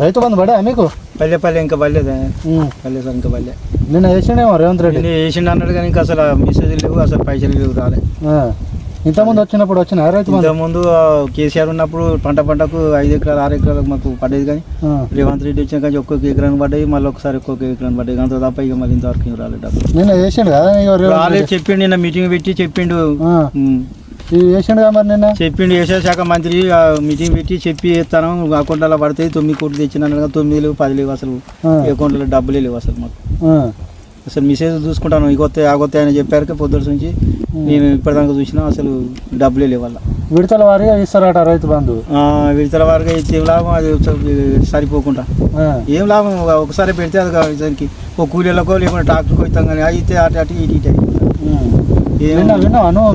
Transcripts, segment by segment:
రైతు బంధు పడే మీకు? పల్లె ఇంకా పర్లేదు పల్లె సార్ ఇంకా పల్లె. నిన్న వేసిండేమో రేవంత్ రెడ్డి. నేను వేసిండు అన్నాడు కానీ ఇంకా అసలు మెసేజ్ లేవు, అసలు పైసలు లేవు, రాలే. ఇంతకుముందు వచ్చినప్పుడు వచ్చిన రైతు బంధు? ఇంతకుముందు కేసీఆర్ ఉన్నప్పుడు పంటకు 5 ఎకరాలు 6 ఎకరాలకు మాకు పడ్డది. కానీ రేవంత్ రెడ్డి వచ్చిన కానీ ఒక్కొక్క ఎకరానికి పడ్డాయి, మళ్ళీ ఒకసారి ఒక్కొక్క ఎకరానికి పడ్డాయి. అంత తప్ప ఇక మళ్ళీ ఇంతవరకు రాలేదు. నిన్న వేసిండు కదా రాలేదు, చెప్పిండు నిన్న మీటింగ్ పెట్టి చెప్పిండు. వేసిండు కదా మరి నిన్న చెప్పిండు వ్యవసాయ శాఖ మంత్రి మీటింగ్ పెట్టి చెప్పి వేస్తాను అకౌంట్లో పడతాయి. 9 కోట్లు తెచ్చినాను కదా, 9 లేవు 10 లేవు, అసలు అకౌంట్లో డబ్బులే లేవు అసలు మాకు. అసలు మెసేజ్ చూసుకుంటాను ఇగొత్తాయి ఆగొత్తాయి అని చెప్పారు. పొద్దుట నుంచి నేను ఇప్పటిదాకా చూసినా అసలు డబ్బులే లేవు. వాళ్ళ విడతల వారిగా ఇస్తారట రైతు బంధు. విడతల వారిగా ఇస్తే ఏం లాభం? అది సరిపోకుండా ఏం లాభం? ఒకసారి పెడితే అది దానికి ఒక కూలీలకో లేకుండా ట్రాక్టర్కో ఇస్తాం కానీ అయితే అటు అటు ఇటు ఇటు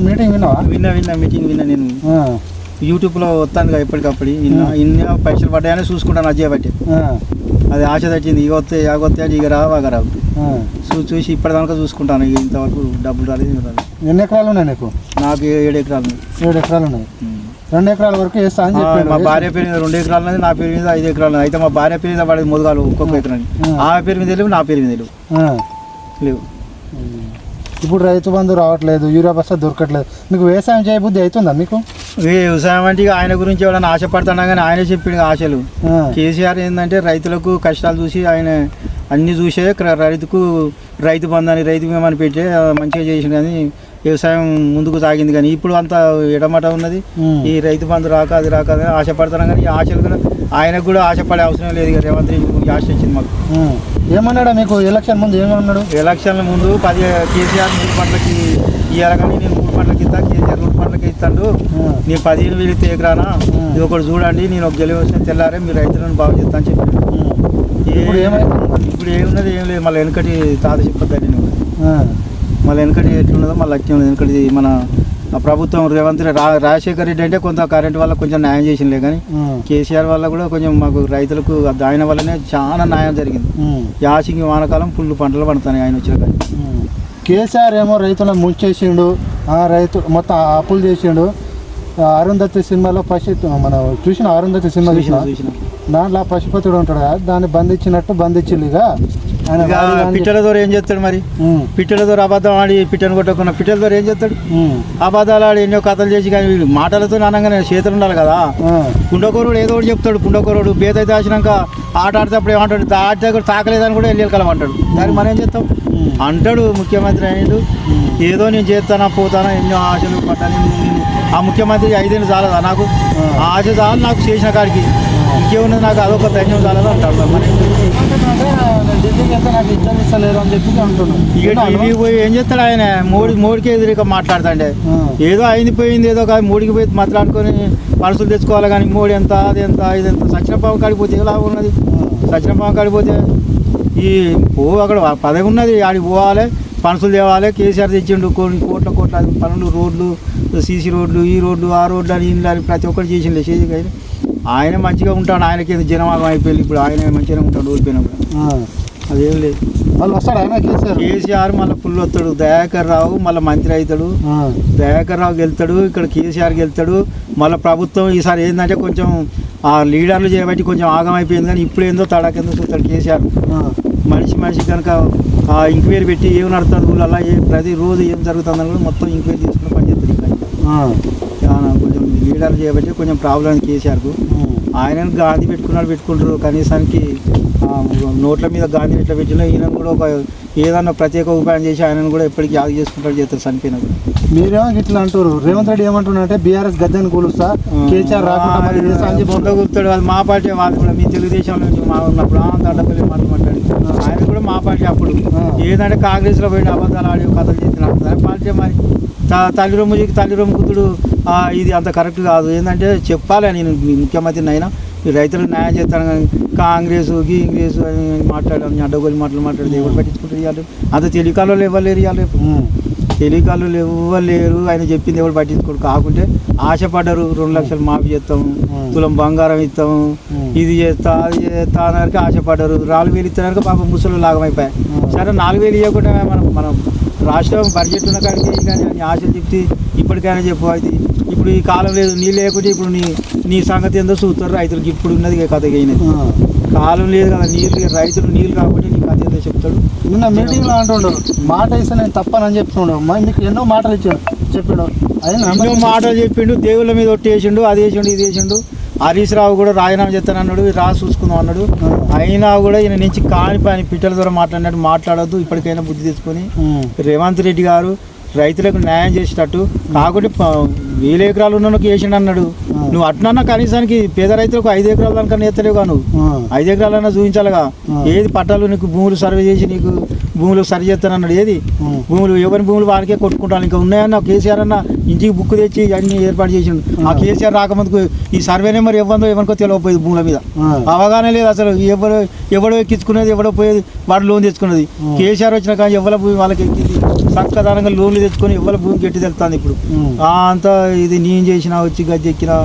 మీటింగ్ విన్నా మీటింగ్ విన్నా. నేను యూట్యూబ్లో వస్తాను కదా ఎప్పటికప్పుడు ఇన్ని పైసలు పడ్డాయని చూసుకుంటాను అజ్జే బట్టి. అది ఆశ తట్టింది ఇక వస్తాయి ఆగొస్తాయి ఇక రావు అగ రావు చూసి ఇప్పటిదాకా చూసుకుంటాను. ఇంతవరకు డబ్బులు రాలేదు. ఎన్ని ఎకరాలు ఉన్నాయి నీకు? నాకు 7 ఎకరాలు ఉన్నాయి. 7 ఎకరాలు ఉన్నాయి. 2 ఎకరాల వరకు వేస్తా అని చెప్పి మా భార్య పేరు మీద 2 ఎకరాలు ఉన్నది, నా పేరు మీద 5 ఎకరాలు. అయితే మా భార్య పేరు మీద పడేది మొదగాలు ఒక్కొక్క ఎకరాన్ని. ఆమె పేరు మీద లేవు, నా పేరు మీద లేవు. ఇప్పుడు రైతు బంధు రావట్లేదు, యూరియా బస్తా దొరకట్లేదు. మీకు వ్యవసాయం చేయబుద్ధి అవుతుందా మీకు? వ్యవసాయం అంటే ఆయన గురించి ఎవరైనా ఆశపడుతున్నా కానీ ఆయనే చెప్పిండు ఆశలు. కేసీఆర్ ఏంటంటే రైతులకు కష్టాలు చూసి ఆయన అన్ని చూసే రైతు బంధు అని రైతు బీమా అని పెట్టి మంచిగా చేసిండు. కానీ వ్యవసాయం ముందుకు సాగింది. కానీ ఇప్పుడు అంతా ఎడమట ఉన్నది. ఈ రైతు బంధు రాక అది రాక ఆశపడుతున్నాం కానీ ఆశలు కూడా ఆయనకు కూడా ఆశపడే అవసరం లేదు. ఇక రేవంత్ రెడ్డి ఆశ వచ్చింది మాకు. ఏమన్నాడా మీకు ఎలక్షన్ ముందు? ఏమన్నాడు? ఎలక్షన్ల ముందు కేసీఆర్ 3 పంటలకి ఇవ్వాలి కానీ నేను 3 పంటలకి ఇస్తా, కేసీఆర్ 2 పంటలకి ఇస్తాడు, నేను 15,000 ఇస్తే ఎకరానా ఇది ఒకటి చూడండి, నేను ఒక గెలిచిన తెల్లారే మీరు రైతులను బాగు చేస్తా అని చెప్పి. ఇప్పుడు ఏమున్నది? ఏం లేదు. మళ్ళీ వెనకటి తాత చెప్పొద్దండి నువ్వు. మళ్ళీ వెనకటి ఎట్లున్నదో మళ్ళీ అట్లే ఉన్నది. వెనకటి మన ప్రభుత్వం రేవంత్ రాజశేఖర్ రెడ్డి అంటే కొంత కరెంట్ వల్ల కొంచెం న్యాయం చేసిండే. కానీ కేసీఆర్ వల్ల కూడా కొంచెం మాకు రైతులకు ఆయన వల్లనే చాలా న్యాయం జరిగింది. యాసింగి వానకాలం పుల్లు పంటలు పడతాయి ఆయన వచ్చిన. కానీ కేసీఆర్ ఏమో రైతులను ముంచేసిండు, రైతు మొత్తం అప్పులు చేసిండు. అరుంధతి సినిమాలో మనం చూసిన అరుంధతి సినిమా చూసిన దాంట్లో పశుపతుడు ఉంటాడు కదా, దాన్ని బంధించినట్టు బంధించిగా పిట్టల ద్వారా ఏం చేస్తాడు మరి? పిట్టల ద్వారా అబద్ధం ఆడి పిట్టను కొట్టకున్న పిట్టల ద్వారా ఏం చేస్తాడు? అబద్ధాలు ఆడి ఎన్నో కథలు చేసి. కానీ వీళ్ళు మాటలతో అనగానే చేతులు ఉండాలి కదా. పుండకూరుడు ఏదో ఒకటి చెప్తాడు. పుండకూరుడు బేత దాచినాక ఆట ఆడితే ఏమంటాడు? ఆడితే కూడా తాకలేదని కూడా వెళ్ళి అంటాడు. దానికి మనం ఏం చేస్తాం అంటాడు. ముఖ్యమంత్రి అయ్యాడు, ఏదో నేను చేస్తానా పోతానా ఎన్నో ఆశలు పడ్డాను. ఆ ముఖ్యమంత్రి 5 ఏళ్ళు చాలదా నాకు? ఆశ చాలు నాకు చేసిన కాడికి, ఇంకేమున్నది నాకు అదొక ధైర్యం చాలదా అంటాడు. ఇక పోయి ఏం చేస్తాడు ఆయన? మోడీకి ఎదురుగా మాట్లాడుతాండే ఏదో అయింది పోయింది ఏదో కాదు. మోడీకి పోయి మాట్లాడుకొని మనసులు తెచ్చుకోవాలి. కానీ మోడీ ఎంత అది ఎంత ఇది ఎంత సచిన పాము కాడిపోతే ఎలా ఉన్నది? సచిన పాము కాడిపోతే అక్కడ పదవి ఉన్నది, ఆడికి పోవాలి, పనుసులు తేవాలి. కేసీఆర్ తెచ్చిండు కోట్ల పనులు, రోడ్లు, సీసీ రోడ్లు, ఈ రోడ్లు ఆ రోడ్లు అని ఇల్లు అని ప్రతి ఒక్కటి చేసిండే. చేసి కానీ ఆయన మంచిగా ఉంటాడు. ఆయనకి జనమాగం అయిపోయింది. ఇప్పుడు ఆయన మంచిగా ఉంటాడు ఓడిపోయినప్పుడు. అదేం లేదు. వాళ్ళు వస్తాడు ఆయన కేసీఆర్ మళ్ళీ ఫుల్ వస్తాడు. దయాకర్ రావు మళ్ళీ మంత్రి అవుతాడు. దయాకర్ రావు గెలుతాడు, ఇక్కడ కేసీఆర్ గెలుతాడు. మళ్ళీ ప్రభుత్వం ఈసారి ఏంటంటే కొంచెం ఆ లీడర్లు చేయబట్టి కొంచెం ఆగం అయిపోయింది. కానీ ఇప్పుడు ఏందో తడాకెందో చూస్తాడు కేసీఆర్. మనిషి కనుక ఎంక్వైరీ పెట్టి ఏం నడుస్తుంది ఊళ్ళల్లో, ప్రతిరోజు ఏం జరుగుతుందని కూడా మొత్తం ఎంక్వైరీ తీసుకుని పనిచేస్తుంది. కొంచెం లీడర్లు చేయబట్టి కొంచెం ప్రాబ్లం కేసీఆర్కు. ఆయన గాంధీ పెట్టుకుంటారు కనీసానికి నోట్ల మీద గాంధీ ఇట్లా పెట్టినా ఈయన కూడా ఒక ఏదన్నా ప్రత్యేక ఉపాయం చేసి ఆయనను కూడా ఎప్పటికీ యాద చేసుకుంటాడు చేస్తారు చనిపోయినా కూడా. మీరేమో ఇట్లా అంటారు. రేవంత్ రెడ్డి ఏమంటున్నారంటే బీఆర్ఎస్ గద్దెని కూలుస్తా, కేసీఆర్ రాకుండా కూర్తాడు. అది మా పార్టీ వాళ్ళు కూడా మీ తెలుగుదేశంలో నుంచి మా ఉన్నప్పుడు దండపల్లి మాట్లాడి ఆయన కూడా మా పార్టీ. అప్పుడు ఏదంటే కాంగ్రెస్లో పోయిన అబద్ధాలు ఆడి కథలు చేసిన పార్టీ. మరి తల్లి రొమ్ము కుతుడు ఇది అంత కరెక్ట్ కాదు. ఏంటంటే చెప్పాలి నేను ముఖ్యమంత్రిని అయినా ఈ రైతులకు న్యాయం చేస్తాను. కానీ కాంగ్రెస్ ఇంగ్లీషు అని మాట్లాడాను, అడ్డగోలు మాట్లాడితే ఎవరు పట్టించుకుంటారు? ఇవ్వాలి అంత తెలివికాళ్ళు ఇవ్వలేరు. ఇవ్వాలి తెలివికాళ్ళు ఇవ్వలేరు. ఆయన చెప్పింది ఎవరు పట్టించుకోడు. కాకుంటే ఆశపడ్డారు. 2 లక్షలు మాఫీ చేస్తాము, తులం బంగారం ఇస్తాము, ఇది చేస్తా అది చేస్తా అనరికి ఆశపడ్డారు. 4,000 ఇస్తానికి పాపం ముసలు లాగమైపోయాయి. సరే 4,000 ఇవ్వకుండా మనం రాష్ట్రం బడ్జెట్ ఉన్న కాడికి కానీ ఆశలు చెప్తే ఇప్పటికైనా చెప్పు. అయితే ఇప్పుడు ఈ కాలం లేదు, నీళ్ళు లేకుంటే ఇప్పుడు నీ సంగతి ఏందో చూస్తారు రైతులకి. ఇప్పుడు ఉన్నది కథ అయినది, కాలం లేదు కదా, నీళ్ళు రైతులు నీళ్ళు కాబట్టి నీ కథ ఏందో చెప్తాడు. నిన్న మీటింగ్లో అంటుండు మాట ఇస్తే నేను తప్పనని చెప్తున్నాడు. మీకు ఎన్నో మాటలు చెప్పాడు, ఎన్నో మాటలు చెప్పిండు, దేవుళ్ళ మీద ఒట్టి వేసిండు, అది వేసిండు ఇది వేసిండు. హరీష్ రావు కూడా రాజీనామా చేస్తాను అన్నాడు, రాసి చూసుకుందాం అన్నాడు. అయినా కూడా ఈయన నుంచి కాని పని పిట్టల ద్వారా మాట్లాడినట్టు మాట్లాడద్దు. ఇప్పటికైనా బుద్ధి తెచ్చుకొని రేవంత్ రెడ్డి గారు రైతులకు న్యాయం చేసేటట్టు కాకుండా 1000 ఎకరాలు ఉన్నోకి వేసిండు అన్నాడు. నువ్వు అట్లన్నా కనీసానికి పేద రైతులకు 5 ఎకరాల దానికన్నా ఎత్తలేవుగా, నువ్వు 5 ఎకరాలన్నా చూపించాలిగా. ఏది పట్టాలు నీకు భూములు సర్వే చేసి నీకు భూములు సరి చేస్తానన్నాడు. ఏది భూములు ఎవరి భూములు వానికే కొట్టుకుంటాను. ఇంకా ఉన్నాయన్న కేసీఆర్ అన్న ఇంటికి బుక్ తెచ్చి అన్ని ఏర్పాటు చేసిండు. ఆ కేసీఆర్ రాకముందుకు ఈ సర్వే నెంబర్ ఎవరికో తెలియకపోయేది, భూముల మీద అవగాహన లేదు అసలు. ఎవడో ఎక్కించుకునేది, ఎవడో పోయేది, వాడు లోన్ తెచ్చుకున్నది. కేసీఆర్ వచ్చిన కానీ ఎవరి భూమి వాళ్ళకి ఎక్కింది, చక్కదనంగా లోన్లు తెచ్చుకొని ఎవరి భూమి గట్టి తెలుస్తుంది. ఇప్పుడు అంతా ఇది నేను చేసినా వచ్చి గద్దె ఎక్కినా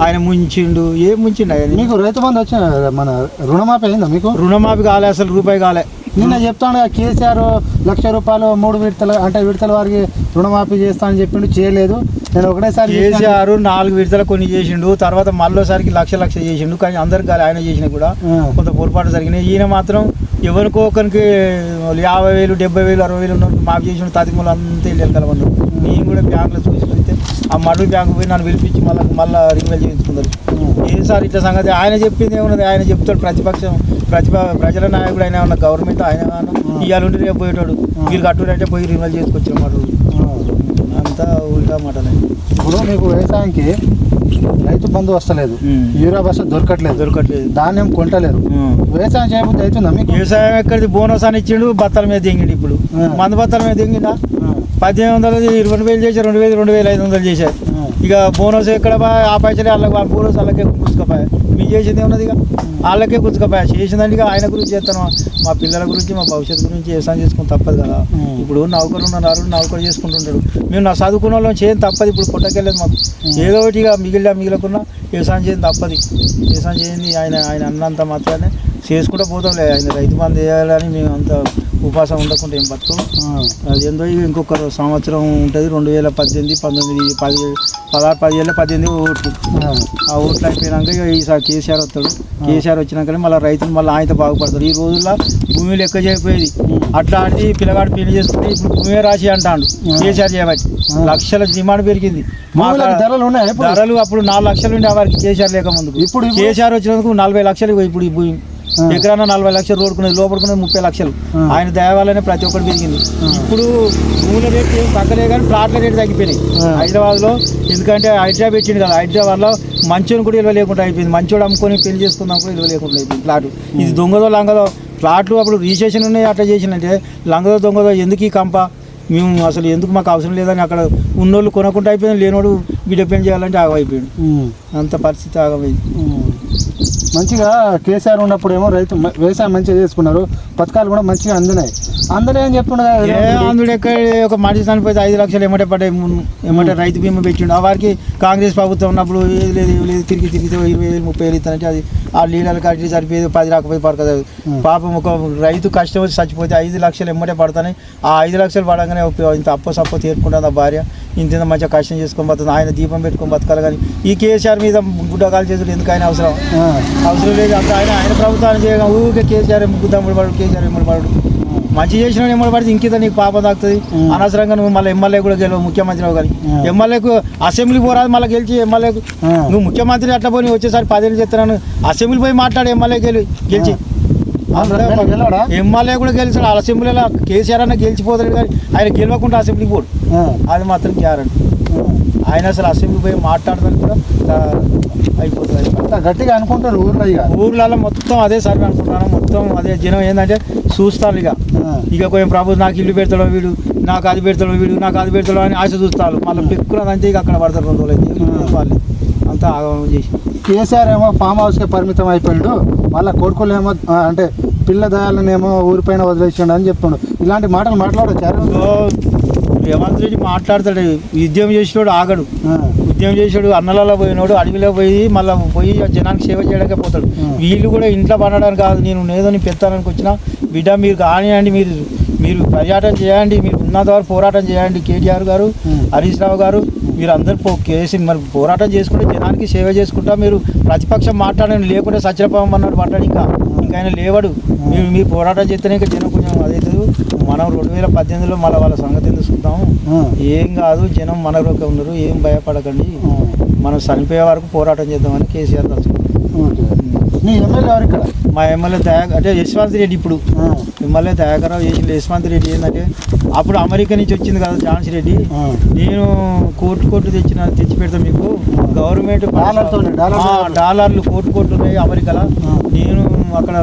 ఆయన ముంచిండు. ఏం ముంచిండు ఆయన? మీకు రైతు బంధు వచ్చిన మన రుణమాఫీ అయిందా? మీకు రుణమాఫీ కాలే, అసలు రూపాయి కాలే. నిన్న చెప్తాను కేసీఆర్ 1,00,000 రూపాయలు 3 విడతలు అంటే విడతల వారికి రుణమాఫీ చేస్తా అని చెప్పిండు, చేయలేదు. నేను ఒకటేసారి కేసీఆర్ 4 విడతలు కొన్ని చేసిండు, తర్వాత మళ్ళీసారికి లక్ష చేసిండు. కానీ అందరికి కాలే, ఆయన చేసినా కూడా కొంత పొరపాటు జరిగినాయి. ఈయన మాత్రం ఎవరికో ఒకరికి 50,000 70,000 60,000 ఉన్నప్పుడు మాఫీ చేసిండు. తదిమూలు అంతే వెళ్ళగలమన్నాడు. నేను కూడా బ్యాంకులో చూస్తే ఆ మడుగు బ్యాంకు పోయి నన్ను పిలిపించి మళ్ళీ రిన్యూవల్ చేయించుకున్నారు. ఏం సార్ ఇట్లా సంగతి? ఆయన చెప్పింది ఏమన్నది, ఆయన చెప్తాడు. ప్రజల నాయకుడు ఆయన ఉన్న గవర్నమెంట్ ఆయన ఇవాళ ఉండి రేపు పోయేటాడు. వీళ్ళు కట్టుడు అంటే పోయి రిన్యూవల్ చేసుకొచ్చిన మాట అంతా ఉల్టా మాటలే. ఇప్పుడు మీకు వ్యవసాయానికి రైతు బంధు వస్తలేదు, యూరియా బస్సు దొరకట్లేదు, ధాన్యం కొంటలేరు, వ్యవసాయం చేయబుద్ధి అవుతుందా మీకు? వ్యవసాయం ఎక్కడిది? బోనస్ అని ఇచ్చిండు, బత్తాల మీద దింగిండు. ఇప్పుడు మందు బత్తాల మీద దింగిండా? 1,800 20,000 చేశారు, 2,500 చేశారు. ఇక బోనస్ ఎక్కడ ఆ పైసలే వాళ్ళకి, బోనస్ వాళ్ళకే గుచ్చుకపోయా. మీకు చేసింది ఏమన్నది? ఇక వాళ్ళకే గుచ్చుకపోయా. చేసిందంటే ఇక ఆయన గురించి చేస్తాను, మా పిల్లల గురించి మా భవిష్యత్తు గురించి వ్యవసాయం చేసుకుని తప్పదు కదా. ఇప్పుడు నౌకరు ఉన్నారు, నౌకరు చేసుకుంటుంటారు. మేము నా చదువుకున్న వాళ్ళం చేయని తప్పదు. ఇప్పుడు పుట్టకెళ్ళదు మాకు. ఏదో ఒకటి ఇక మిగిలకున్నా వ్యవసాయం చేయని తప్పది. వ్యవసాయం చేయండి ఆయన అన్నంత మాత్రమే చేసుకుంటూ పోతాంలే. ఆయన రైతు బంధు చేయాలని మేము అంత ఉపాసం ఉండకుండా ఏం బతుకు. అది ఏందో ఇంకొక సంవత్సరం ఉంటుంది. 2018, 19, 16, 17, 18 ఓట్లు. ఆ ఓట్లు అయిపోయినాక ఇక ఈసారి కేసీఆర్ వస్తాడు. కేసీఆర్ వచ్చినాకనే మళ్ళీ రైతులు మళ్ళీ ఆయనతో బాగుపడతారు. ఈ రోజుల్లో భూమి లెక్క చేయకపోయేది. అట్లా ఆడి పిల్లగాడు పెళ్లి చేసుకుంటే ఇప్పుడు భూమి రాసి అంటాడు కేసీఆర్ చేయబట్టి. లక్షల డిమాండ్ పెరిగింది. ధరలు అప్పుడు 4 లక్షలు ఉండే వారికి కేసీఆర్ లేక ముందుకు. ఇప్పుడు కేసీఆర్ వచ్చినందుకు 40 లక్షలు. ఇప్పుడు ఈ భూమి ఎకరాన 40 లక్షలు, రోడ్డుకునేది లోపడుకునేది 30 లక్షలు. ఆయన దయ వల్లనే ప్రతి ఒక్కటి పెరిగింది. ఇప్పుడు భూముల రేటు ఏం తగ్గలే కానీ ప్లాట్ల రేటు తగ్గిపోయినాయి హైదరాబాద్లో. ఎందుకంటే హైడ్రా పెట్టింది కదా, హైడ్రా వల్ల మంచోని కూడా విలువ లేకుండా అయిపోయింది. మంచోడు అమ్ముకొని పెళ్లి చేసుకుందాం కూడా విలువ లేకుండా అయిపోయింది ప్లాటు. ఇది దొంగదో లంగదో ప్లాట్లు. అప్పుడు రిజిస్ట్రేషన్ ఉన్నాయి, అట్లా చేసినంటే లంగదో దొంగదో ఎందుకు ఈ కంప, మేము అసలు ఎందుకు మాకు అవసరం లేదని అక్కడ ఉన్నోళ్ళు కొనకుండా అయిపోయింది. లేనోడు బిడ్డ పెళ్లి చేయాలంటే ఆగమైపోయాడు. అంత పరిస్థితి ఆగమైంది. మంచిగా కేసీఆర్ ఉన్నప్పుడు ఏమో రైతు వ్యవసాయం మంచిగా చేసుకున్నారు, పథకాలు కూడా మంచిగా అందినాయి అని చెప్తున్నారు. అందుడు ఎక్కడ ఒక మనిషి చనిపోతే 5 లక్షలు ఎమ్మటే పడ్డాయి. ఎమ్మటే రైతు బీమా పెట్టిండు. ఆ వారికి కాంగ్రెస్ ప్రభుత్వం ఉన్నప్పుడు ఏది లేదు తిరిగితే 20,000 30,000 ఇస్తానంటే అది ఆ లీడర్లు కట్టి సరిపోయేది, 10 రాకపోతే పడకదు. పాపం ఒక రైతు కష్టం వచ్చి చచ్చిపోతే 5 లక్షలు ఎమ్మటే పడతాయి. ఆ 5 లక్షలు పడగానే ఇంత అప్ప తీర్చుకుంటుంది ఆ భార్య. ఇంత మంచిగా కష్టం చేసుకొని బతుంది. ఆయన దీపం పెట్టుకొని బతకాలి. కానీ ఈ కేసీఆర్ మీద గుడ్డకాలు చేసుడు ఎందుకు? ఆయన అవసరం లేదు. అంత ఆయన ప్రభుత్వాన్ని చేయగా ఊరికే కేసీఆర్ గుద్దమ్ముడు పడు, కేసీఆర్ ఎమ్మడి పడు. మంచి చేసిన ఎమ్మడి పడితే ఇంకిత నీకు పాపం తాకుతుంది. అనవసరంగా నువ్వు మళ్ళీ ఎమ్మెల్యే కూడా గెలవు, ముఖ్యమంత్రి కానీ ఎమ్మెల్యేకు అసెంబ్లీ పోరాదు. మళ్ళీ గెలిచి ఎమ్మెల్యేకు నువ్వు ముఖ్యమంత్రి అట్లా పోయి వచ్చేసరి 10 ఏళ్ళు చెప్తున్నాను. అసెంబ్లీ పోయి మాట్లాడు, ఎమ్మెల్యే గెలిచి ఎమ్మెల్యే కూడా గెలిచాడు. అసెంబ్లీలో కేసీఆర్ అన్న గెలిచిపోతాడు కానీ ఆయన గెలవకుండా అసెంబ్లీ పోడు. అది మాత్రం గ్యారెంటీ. ఆయన అసలు అసెంబ్లీ పోయి మాట్లాడడానికి కూడా అయిపోతుంది. గట్టిగా అనుకుంటారు ఊర్లలో మొత్తం అదే సర్వే అనుకుంటాను. మొత్తం అదే జనం ఏంటంటే చూస్తారు. ఇక కొంచెం ప్రభు నాకు ఇల్లు పెడతాడో వీడు, నాకు అది పెడతాడో వీడు, నాకు అది పెడతాడో అని ఆశ చూస్తారు. మళ్ళీ పెక్కున్నదంటే ఇక అక్కడ పడతారు 2 రోజులు అయితే వాళ్ళు అంతా ఆగమనం చేసి. కేసీఆర్ ఏమో ఫామ్ హౌస్కే పరిమితం అయిపోయాడు. వాళ్ళ కొడుకులు ఏమో అంటే పిల్ల దయాలనేమో ఊరిపైన వదిలేసాడు అని చెప్తున్నాడు. ఇలాంటి మాటలు మాట్లాడొచ్చారు. రేవంత్ రెడ్డి మాట్లాడతాడు. ఉద్యమం చేసేవాడు ఆగడు. ఉద్యమం చేసాడు, అన్నలలో పోయినాడు, అడవిలో పోయి మళ్ళీ పోయి జనానికి సేవ చేయడానికే పోతాడు. వీళ్ళు కూడా ఇంట్లో పండడానికి కాదు, నేను ఏదో పెడతానికి వచ్చినా బిడ్డ మీరు కానివ్వండి, మీరు పర్యటన చేయండి, మీరు ఉన్నంత వరకు పోరాటం చేయండి. కేటీఆర్ గారు, హరీష్ రావు గారు, మీరు అందరు కేసు మరి పోరాటం చేసుకుంటే జనానికి సేవ చేసుకుంటా మీరు ప్రతిపక్షం మాట్లాడండి, లేకుంటే సత్యపాపం అన్నాడు పడ్డాడు. ఇంకా ఆయన లేవడు. మీరు పోరాటం చేస్తేనే ఇంకా జనం కొంచెం అదవుతుంది. మనం 2018లో మళ్ళీ వాళ్ళ సంగతి ఎందుకు చూద్దాం. ఏం కాదు, జనం మనలోకి ఉన్నారు, ఏం భయపడకండి, మనం చనిపోయే వరకు పోరాటం చేద్దామని కేసీఆర్ తలుచుకున్నాం. నీ ఎమ్మెల్యే వారు ఇక్కడ? మా ఎమ్మెల్యే అంటే యశ్వంత్ రెడ్డి. ఇప్పుడు ఎమ్మెల్యే దయాకరావు చేసిన యశ్వంత్ రెడ్డి ఏంటంటే అప్పుడు అమెరికా నుంచి వచ్చింది కదా ఝాన్సీ రెడ్డి. నేను కోట్లు తెచ్చి పెడతాను మీకు, గవర్నమెంట్ డాలర్లు కోట్లు ఉన్నాయి అమెరికాలో. నేను అక్కడ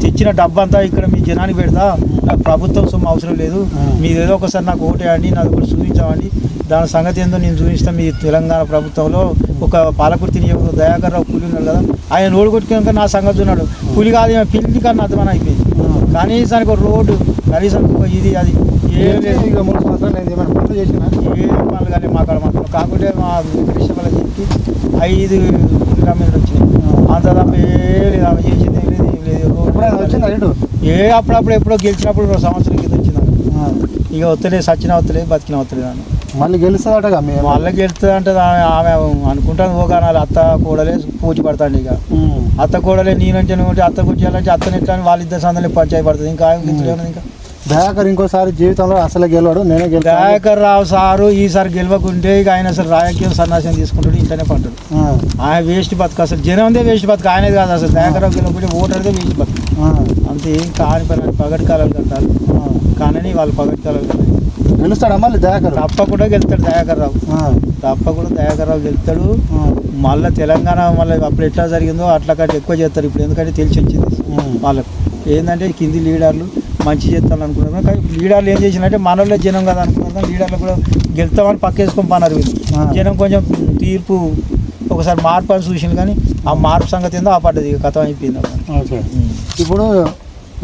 తెచ్చిన డబ్బంతా ఇక్కడ మీ జనానికి పెడతా, నాకు ప్రభుత్వం సొమ్ము అవసరం లేదు, మీరు ఏదో ఒకసారి నాకు ఓటేయండి, నాకు కూడా చూపించామండి, దాని సంగతి ఏందో నేను చూపిస్తాను. మీ తెలంగాణ ప్రభుత్వంలో ఒక పాలకుర్తి దయాకర్రావు పులి ఉన్నాడు కదా, ఆయన రోడ్డు కొట్టుకున్నాక నా సంగతి ఉన్నాడు. పులి కాదు, పిల్లి కన్నా అర్థమని అయిపోయింది. కనీసానికి ఒక రోడ్డు, కనీసానికి ఒక ఇది అది ఏం లేదు. ఇక 3 సంవత్సరాలు నేను ఏమైనా పనులు చేసిన ఏం పనులు కానీ మా కాడ మాత్రం కాకుంటే మా కృష్ణ చెప్పి 5 కిలోమీటర్లు వచ్చినాయి, అంత తప్ప ఏ లేదు. ఆమె చేసింది ఏం లేదు, ఏం లేదు. వచ్చిందా ఇటు? అప్పుడప్పుడు ఎప్పుడో గెలిచినప్పుడు 2 సంవత్సరాల కింద వచ్చింది. ఇక వస్తలేదు, సచ్చినా వస్తలేదు, బతికినా వస్తలేదు అని. మళ్ళీ గెలుస్తుందటగా మళ్ళీ గెలుస్తుంది అంటే ఆమె అనుకుంటాను ఓగానాలు అత్త కూడలే పూచి పడతాండి. ఇక అత్త కూడలే నేనంటే నువ్వు అత్త కూర్చోాలంటే అత్తని ఎట్లా అని వాళ్ళిద్దరు సందర్లో పంచాయి పడుతుంది. ఇంకా గెలిచలేదు. ఇంకా దయాకర్ ఇంకోసారి జీవితంలో అసలు గెలవాడు, నేనే గెలుస్తాను. దయాకర్ రావు సారు ఈసారి గెలవకుంటే ఇక ఆయన అసలు రాజకీయం సన్యాసం తీసుకుంటాడు, ఇంటనే పంటాడు. ఆయన వేస్ట్ బతుకు, అసలు జనందే వేస్ట్ బతుకు, ఆయనది కాదు అసలు. దయాకర్ రావు గెలవకుంటే ఓటర్దే వేస్ట్ బతుకు. అంతే, ఏం కాని పని పగటి కాలాలు కట్టాలి. కానీ వాళ్ళు పగటి కాలాలు కట్టాలి. గెలుస్తాడు మళ్ళీ దయాకర్? తప్పకుండా గెలుస్తాడు దయాకర్ రావు, తప్పకుండా దయాకర్ రావు గెలుస్తాడు. మళ్ళీ తెలంగాణ మళ్ళీ అప్పుడు ఎట్లా జరిగిందో అట్లా కంటే ఎక్కువ చేస్తారు ఇప్పుడు, ఎందుకంటే తెలిసి వచ్చింది వాళ్ళకు. ఏంటంటే కింది లీడర్లు మంచి చేస్తాను అనుకున్నారు, కానీ లీడర్లు ఏం చేసినట్టే మనలో జనం కదా అనుకున్నారు. లీడర్లు కూడా గెలుస్తామని పక్కేసుకొని పన్నారు వీళ్ళు. జనం కొంచెం తీర్పు ఒకసారి మార్పు అని చూసింది, కానీ ఆ మార్పు సంగతి ఏందో ఆ పడ్డది, ఇక కథ అయిపోయింది. ఇప్పుడు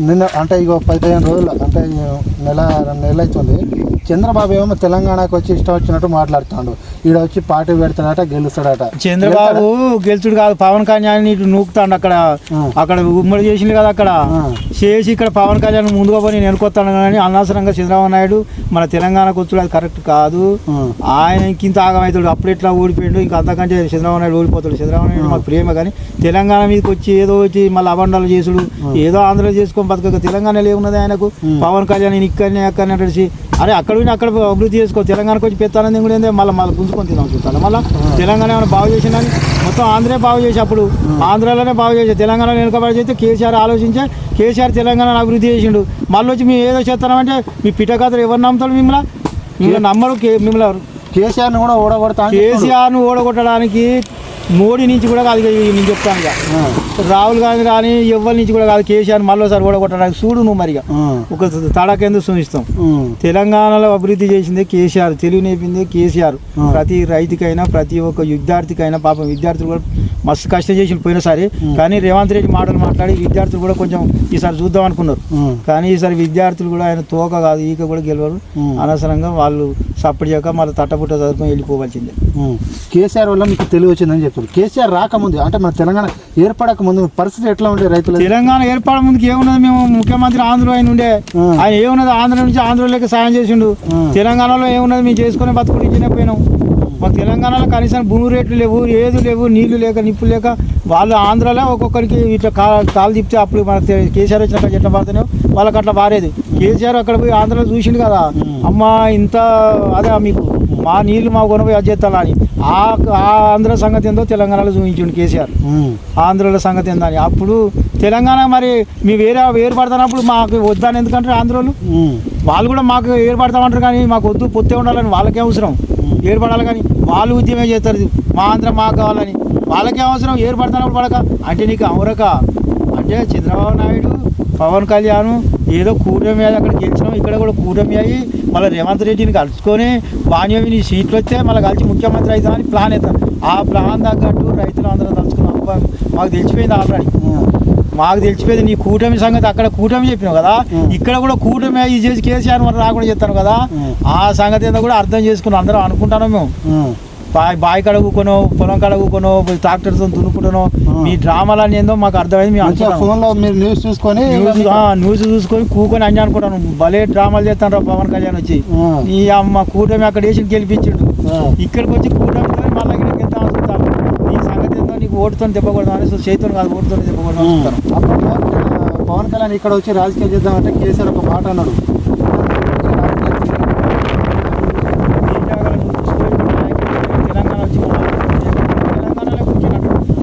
నిన్న అంటే ఇక 15 రోజులు అంటే నెల 2 నెలలు అవుతుంది. చంద్రబాబు ఏమో తెలంగాణకు వచ్చి ఇష్టం వచ్చినట్టు మాట్లాడుతాడు, ఈడ వచ్చి పార్టీ పెడతాడట, గెలుస్తాడట. చంద్రబాబు గెలుచుడు కాదు, పవన్ కళ్యాణ్ ఇటు నూకుతాడు. అక్కడ ఉమ్మడి చేసింది కదా, అక్కడ చేసి ఇక్కడ పవన్ కళ్యాణ్ ముందుగా పోయి నేను వెనుకొస్తాను. కానీ అనవసరంగా చంద్రబాబు నాయుడు మన తెలంగాణకు వచ్చాడు, అది కరెక్ట్ కాదు. ఆయన ఇంత ఆగమవుతాడు, అప్పుడు ఎట్లా ఓడిపోయాడు, ఇంకా అంతకంటే చంద్రబాబు నాయుడు ఓడిపోతాడు. చంద్రబాబు నాయుడు మాకు ప్రేమ, కానీ తెలంగాణ మీదకి వచ్చి ఏదో వచ్చి మళ్ళీ అబండాలు చేసుడు, ఏదో ఆంధ్రలో చేసుకొని బతక. తెలంగాణలో ఏమున్నది ఆయనకు? పవన్ కళ్యాణ్ ఇక్కడనే అక్కడనే నడిచి అరే అక్కడ అక్కడ అభివృద్ధి చేసుకో, తెలంగాణకు వచ్చి పెత్తానంది కూడా ఏందే మళ్ళీ గుంజుకొని తిన్నాం చూస్తాను. మళ్ళీ తెలంగాణ ఏమైనా బాగు చేసిందని మొత్తం ఆంధ్రే బాగు చేసి, అప్పుడు ఆంధ్రాలోనే బాగు చేసి తెలంగాణలో వెనుకబడి చేస్తే కేసీఆర్ ఆలోచించే కేసీఆర్ తెలంగాణను అభివృద్ధి చేసిండు. మళ్ళీ వచ్చి మీరు ఏదో చేస్తానంటే మీ పిట్టకథలు ఎవరు నమ్ముతాడు? మిమ్మల్ని నమ్మరు. మిమ్మల్ని కేసీఆర్ని కూడా ఓడగొడతాను. కేసీఆర్ను ఓడగొట్టడానికి మోడీ నుంచి కూడా కాదు, నేను చెప్తాను ఇక రాహుల్ గాంధీ కానీ ఎవరి నుంచి కూడా కాదు, కేసీఆర్ మళ్ళీసారి ఓడగొట్టడానికి చూడు నువ్వు. మరిగా ఒక తడకెందుకు చూపిస్తాం. తెలంగాణలో అభివృద్ధి చేసిందే కేసీఆర్, తెలుగు నేర్పిందే కేసీఆర్. ప్రతి రైతుకైనా ప్రతి ఒక్క విద్యార్థికైనా, పాపం విద్యార్థులు కూడా మస్తు కష్టం చేసి పోయినసారి, కానీ రేవంత్ రెడ్డి మాటలు మాట్లాడి విద్యార్థులు కూడా కొంచెం ఈసారి చూద్దాం అనుకున్నారు. కానీ ఈసారి విద్యార్థులు కూడా ఆయన తోక కాదు ఈక కూడా గెలవరు. అనవసరంగా వాళ్ళు సపోర్ట్ చేయక మళ్ళీ తట్టపుట్ట చదువుకొని వెళ్ళిపోవాల్సిందే. కేసీఆర్ వల్ల మీకు తెలివి వచ్చిందని చెప్తారు. కేసీఆర్ రాకముందు అంటే మన తెలంగాణ ఏర్పడక ముందు పరిస్థితి ఎట్లా ఉండే రైతులు? తెలంగాణ ఏర్పడ ముందుకు ఏమున్నది? మేము ముఖ్యమంత్రి ఆంధ్ర ఆయన ఉండే, ఆయన ఏమున్నది ఆంధ్ర నుంచి ఆంధ్రలోకి సాయం చేసిండు. తెలంగాణలో ఏమున్నది? మేము చేసుకునే బతుకులు ఇచ్చినే పోయినాం. మాకు తెలంగాణలో కనీసం భూమి రేట్లు లేవు, ఏది లేవు, నీళ్లు లేక నిప్పులు లేక వాళ్ళు ఆంధ్రాలో ఒక్కొక్కరికి ఇట్లా కాలు తిప్పితే అప్పుడు మన కేసీఆర్ వచ్చినాక ఎట్లా పడుతున్నాయో వాళ్ళకి అట్లా పారేది. కేసీఆర్ అక్కడ పోయి ఆంధ్రాలో చూసిండు కదా, అమ్మ ఇంత అదే మీకు మా నీళ్లు మా కొనపోయి అజ్జెత్తాలని. ఆ ఆంధ్ర సంగతి ఏందో తెలంగాణలో చూపించిండు కేసీఆర్, ఆంధ్రాలో సంగతి ఏందని. అప్పుడు తెలంగాణ మరి మీ ఏర్పడుతున్నప్పుడు మాకు వద్దాని ఎందుకంటారు ఆంధ్రాలు? వాళ్ళు కూడా మాకు ఏర్పడతామంటారు, కానీ మాకు వద్దు పొత్తే ఉండాలని వాళ్ళకే అవసరం. ఏర్పడాలి కానీ వాళ్ళు ఉద్యమే చేస్తారు, మా ఆంధ్ర మాకు కావాలని. వాళ్ళకే అవసరం ఏర్పడుతున్నప్పుడు పడక. అంటే నీకు అవరక అంటే చంద్రబాబు నాయుడు పవన్ కళ్యాణ్ ఏదో కూటమి అయ్యి అక్కడ గెలిచినాం, ఇక్కడ కూడా కూటమి అయ్యి మళ్ళీ రేవంత్ రెడ్డిని కలుసుకొని వాణ్యవి నీ సీట్లు వస్తే మళ్ళీ కలిసి ముఖ్యమంత్రి అవుతామని ప్లాన్ అవుతాం. ఆ ప్లాన్ తగ్గట్టు రైతులు అందరూ తలుచుకున్నాం. మాకు తెలిసిపోయింది ఆల్రెడీ, మాకు తెలిసిపోయింది. నీ కూటమి సంగతి అక్కడ కూటమి చెప్పినావు కదా, ఇక్కడ కూడా కూటమి ఇది చేసి కేసీఆర్ మరి రాకుండా చెప్తాను కదా. ఆ సంగతి ఏందో కూడా అర్థం చేసుకున్నాం అందరం అనుకుంటాను మేము. బావి కాడ కూకోనో పొలం కాడ కూకోనో ట్రాక్టర్తో దున్నుకుంటానో మీ డ్రామాలని ఏందో మాకు అర్థమైంది. మేము ఫోన్లో మీరు న్యూస్ చూసుకొని న్యూస్ చూసుకొని కూకొని అన్నీ అనుకుంటాను. భలే డ్రామాలు చేస్తాను రా పవన్ కళ్యాణ్ వచ్చి. ఈ అమ్మ కూటమి అక్కడ వేసి గెలిపించిండు, ఇక్కడికి వచ్చి కూటమితో మళ్ళీ ఇక్కడికి వెళ్తాను చూస్తాను. నీ సంగతి ఏందో నీకు ఓటుతో దెబ్బకూడదు అని చేతులు కాదు ఓటుతో దెబ్బకూడదు చూస్తాను. అప్పుడు పవన్ కళ్యాణ్ ఇక్కడ వచ్చి రాజకీయం చేద్దామంటే కేసీఆర్ ఒక మాట అన్నాడు,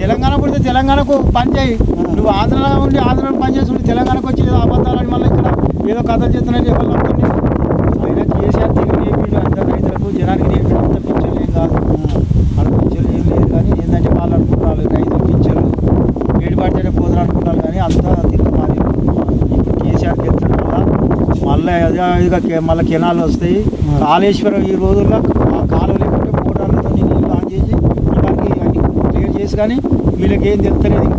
తెలంగాణ పుడితే తెలంగాణకు పని చేయి. నువ్వు ఆంధ్రలో ఉండి ఆంధ్రలో పని చేసి తెలంగాణకు వచ్చి ఏదో అబద్ధాలని మళ్ళీ ఇక్కడ ఏదో కథలు చేస్తున్నాయి ఎవరు నమ్ముతుంది. అయినా కేసీఆర్ తెలుగు నేర్పిండు అంత రైతులకు జనానికి నేర్పిండు. అంత పింఛన్లు ఏం కాదు, వాళ్ళ పింఛన్లు ఏం లేదు. కానీ ఏంటంటే వాళ్ళు అనుకుంటారు రైతులు పింఛన్లు ఏడు పడితే పోదురు అనుకుంటారు. కానీ అంతా తిరుగు మాది. ఇప్పుడు కేసీఆర్ గెలుస్తాడు మళ్ళీ అదే మళ్ళీ కెనాలు వస్తాయి. కాళేశ్వరం ఈ రోజుల్లో కాలువ లేకుంటే మోటార్లతో నీళ్ళు ఆన్ చేసి ఇవన్నీ క్లియర్ చేసి, కానీ వీళ్ళకి ఏం తెలుస్తలేదు.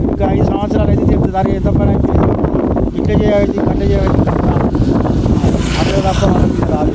ఇంకా 5 సంవత్సరాలు అయితే తెలుస్తుంది. దానికి ఎంత పని అయితే ఇట్లా చేయాలి గంట చేయాలి అట్లా తప్ప మనకి రాదు.